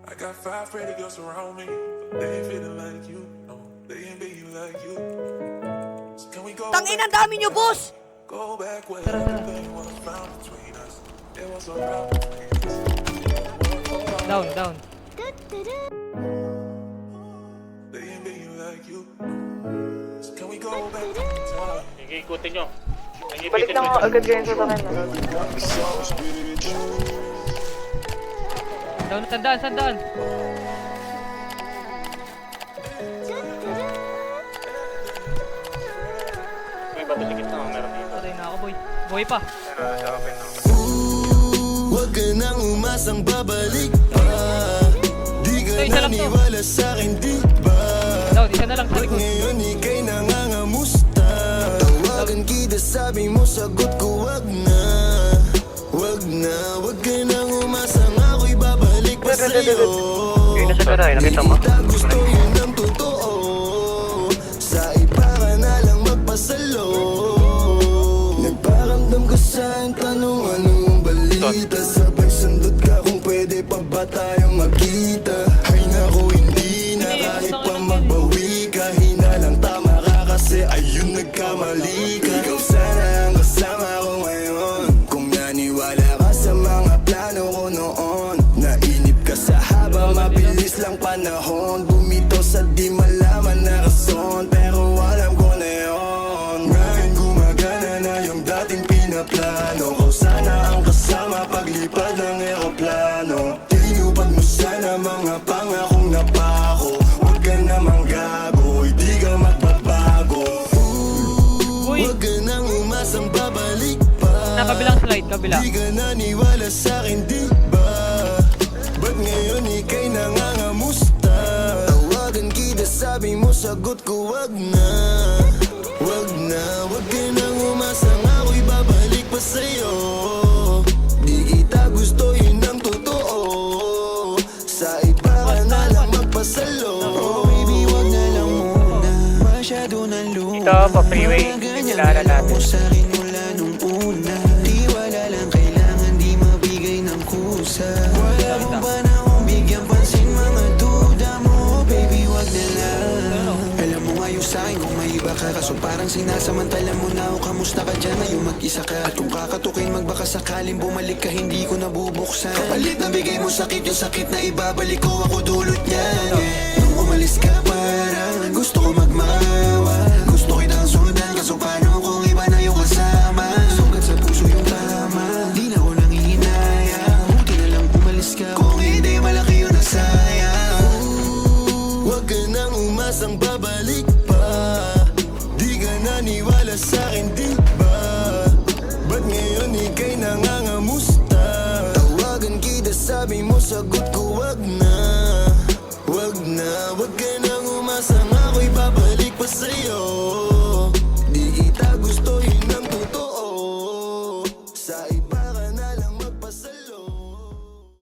I got 5 pretty girls around me, but they ain't feeling like you. No, they ain't be like you. So can we go Tangin, ang back dami nyo, boss! Go back where everything was found between us. It was a round between us. Down, down. They ain't be like you. So can we go back in time? Sige, ikutin nyo. Balik na ako agad ganyan sa takin. Down, sandaan, sandaan. May bato sa gitna, meron dito. Patay na ako, boy. Boy pa. Sa open na. Huwag ka nang umasang babalik pa. Di ka Ito, isa lang to. naniwala sa'kin, di ba? Down, isa na lang sa Ba't likod. ngayon ika'y nangangamusta? Tawagan kita, sabi mo, sagot ko, wag na. Wag na, wag ka nang umasang ako'y babalik pa sa'yo. Yung nasa garay, nakita mo? Di kita gusto yun ang totoo. Sa iba ka na lang magpasalo. Nagparamdam ka sa'kin, tanong anong balita. Sabay sundot ka kung pwede pa ba tayong magkita. Ay naku, hindi na kahit pa magbawi ka. Hinalang tama ka kasi ayun nagkamali ka. Ikaw sana ang kasama ko ngayon. Kung naniwala ka sa mga plano ko noon. Nainip ka sa haba, mabilis lang panahon. Bumitaw sa di malaman na rason. Pero alam ko na yun. Ngayon gumagana na yung dating pinaplano ko. Sana ang kasama paglipad ng eroplano. Tinupad mo sana mga pangakong napako. Huwag ka namang gago, hindi ka magbabago. Uy, Huwag ka nang umasang babalik pa. nakabilang slide, kabila. Di ka naniwala sa'kin, di ba? Ba't ngayon ika'y nangangamusta? Tawagan kita, sabi mo, sagot ko, wag na. Wag na, wag ka nang umasang ako'y babalik pa sa'yo. Di kita gusto, yun ang totoo. Sa iba ka na lang magpasalo. Baby, wag na lang muna. Masyado na luna. Ito, pa-freeway. Kilala natin. Sa'kin mula nung una. Di wala lang kailangan, di mabigay ng kusa. Wala mo ba na akong bigyan pansin mga duda mo? Baby, wag na lang. Alam mo nga yung sa'kin kung may iba ka. Kaso parang sinasamantala mo na ako. Kamusta ka dyan ngayon mag-isa ka? At kung kakatukin magbaka sakaling bumalik ka, hindi ko nabubuksan. Kapalit na bigay mo sakit, yung sakit na ibabalik ko, ako dulot niya. Nung umalis ka parang gusto ko magmawa. Gusto kitang sundan, kaso paano kung iba na yung kasama? Sugat sa puso yung tama, di na ko nang hihinaya. Buti na lang umalis ka, kung hindi malaki yun na sayang. Huwag ka nang umasang babalik pa. Di ka naniwala sa'kin, di ba? Ba't ngayon ika'y nangangamusta? Tawagan kita, sabi mo, sagot ko, wag na. Wag na, wag ka nang umasang ako'y babalik pa sa'yo.